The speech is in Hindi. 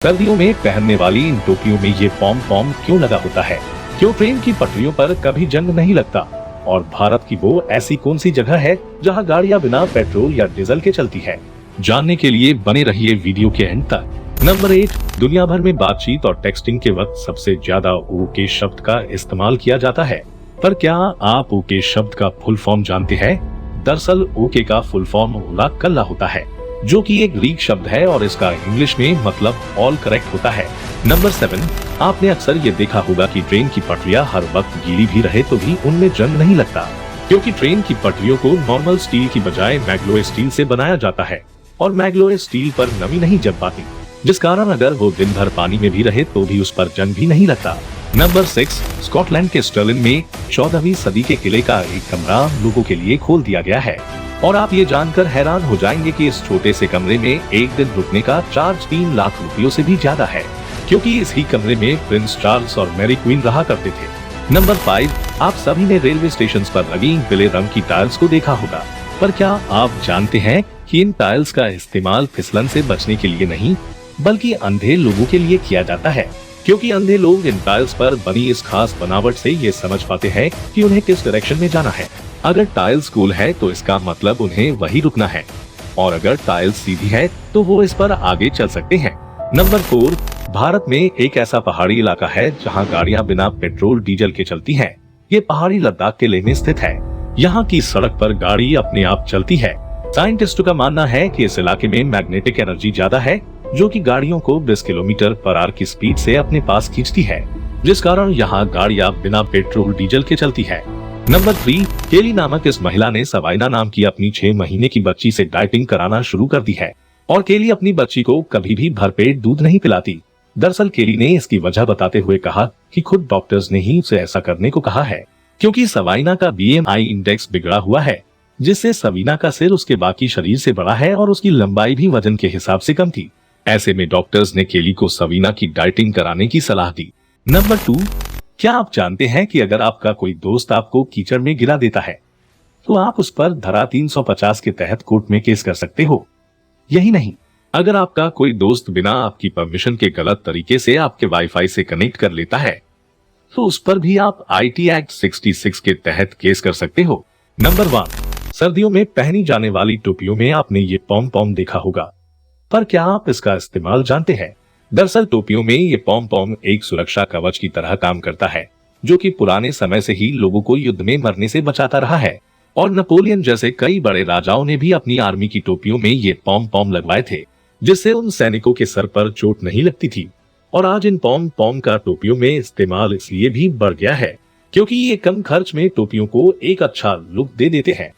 सर्दियों में पहनने वाली इन टोपियों में ये पॉम पॉम क्यों लगा होता है? क्यों ट्रेन की पटरियों पर कभी जंग नहीं लगता? और भारत की वो ऐसी कौन सी जगह है जहां गाड़ियां बिना पेट्रोल या डीजल के चलती है? जानने के लिए बने रहिए वीडियो के एंड तक। नंबर 8, दुनिया भर में बातचीत और टेक्सटिंग के वक्त सबसे ज्यादा ओके शब्द का इस्तेमाल किया जाता है। पर क्या आप ओके शब्द का फुल फॉर्म जानते हैं? दरअसल ओके का फुल फॉर्म ओला कल्ला होता है, जो कि एक ग्रीक शब्द है और इसका इंग्लिश में मतलब ऑल करेक्ट होता है। नंबर 7, आपने अक्सर ये देखा होगा कि ट्रेन की पटरियां हर वक्त गीली भी रहे तो भी उनमें जंग नहीं लगता, क्योंकि ट्रेन की पटरियों को नॉर्मल स्टील की बजाय मैग्लोए स्टील से बनाया जाता है और मैग्लोए स्टील पर नमी नहीं जम पाती, जिस कारण अगर वो दिन भर पानी में भी रहे तो भी उस पर जंग भी नहीं लगता। नंबर 6, स्कॉटलैंड के स्टर्लिन में 14वीं सदी के किले का एक कमरा लोगों के लिए खोल दिया गया है और आप ये जानकर हैरान हो जाएंगे कि इस छोटे से कमरे में एक दिन रुकने का चार्ज 3 लाख रुपयों से भी ज्यादा है, क्योंकि इसी कमरे में प्रिंस चार्ल्स और मैरी क्वीन रहा करते थे। नंबर 5, आप सभी ने रेलवे स्टेशन पर लगी इन पीले रंग की टाइल्स को देखा होगा, पर क्या आप जानते हैं कि इन टाइल्स का इस्तेमाल फिसलन से बचने के लिए नहीं बल्कि अंधे लोगों के लिए किया जाता है, क्योंकि अंधे लोग इन टाइल्स पर बनी इस खास बनावट से ये समझ पाते हैं कि उन्हें किस डायरेक्शन में जाना है। अगर टाइल्स गोल है तो इसका मतलब उन्हें वही रुकना है, और अगर टाइल्स सीधी है तो वो इस पर आगे चल सकते हैं। नंबर 4, भारत में एक ऐसा पहाड़ी इलाका है जहां गाड़ियां बिना पेट्रोल डीजल के चलती हैं। ये पहाड़ी लद्दाख के लेह में स्थित है। यहाँ की सड़क पर गाड़ी अपने आप चलती है। साइंटिस्टों का मानना है कि इस इलाके में मैग्नेटिक एनर्जी ज्यादा है, जो कि गाड़ियों को 20 किलोमीटर पर आवर की स्पीड से अपने पास खींचती है, जिस कारण यहाँ गाड़ियां बिना पेट्रोल डीजल के चलती है। नंबर 3, केली नामक इस महिला ने सवाइना नाम की अपनी 6 महीने की बच्ची से डाइटिंग कराना शुरू कर दी है और केली अपनी बच्ची को कभी भी भरपेट दूध नहीं पिलाती। दरअसल केली ने इसकी वजह बताते हुए कहा कि खुद डॉक्टर्स ने ही उसे ऐसा करने को कहा है, क्योंकि सवाइना का BMI इंडेक्स बिगड़ा हुआ है, जिससे सवीना का सिर उसके बाकी शरीर से बड़ा है और उसकी लंबाई भी वजन के हिसाब से कम थी। ऐसे में डॉक्टर्स ने केली को सवीना की डाइटिंग कराने की सलाह दी। नंबर 2, क्या आप जानते हैं कि अगर आपका कोई दोस्त आपको कीचड़ में गिरा देता है तो आप उस पर धारा 350 के तहत कोर्ट में केस कर सकते हो? यही नहीं, अगर आपका कोई दोस्त बिना आपकी परमिशन के गलत तरीके से आपके वाईफाई से कनेक्ट कर लेता है तो उस पर भी आप IT एक्ट 66 के तहत केस कर सकते हो। नंबर 1, सर्दियों में पहनी जाने वाली टोपियों में आपने ये पॉम पॉम देखा होगा, पर क्या आप इसका इस्तेमाल जानते हैं? दरअसल टोपियों में ये पॉम पॉम एक सुरक्षा कवच की तरह काम करता है, जो कि पुराने समय से ही लोगों को युद्ध में मरने से बचाता रहा है और नेपोलियन जैसे कई बड़े राजाओं ने भी अपनी आर्मी की टोपियों में ये पॉम पॉम लगवाए थे, जिससे उन सैनिकों के सर पर चोट नहीं लगती थी। और आज इन पॉम पॉम का टोपियों में इस्तेमाल इसलिए भी बढ़ गया है क्योंकि ये कम खर्च में टोपियों को एक अच्छा लुक दे देते हैं।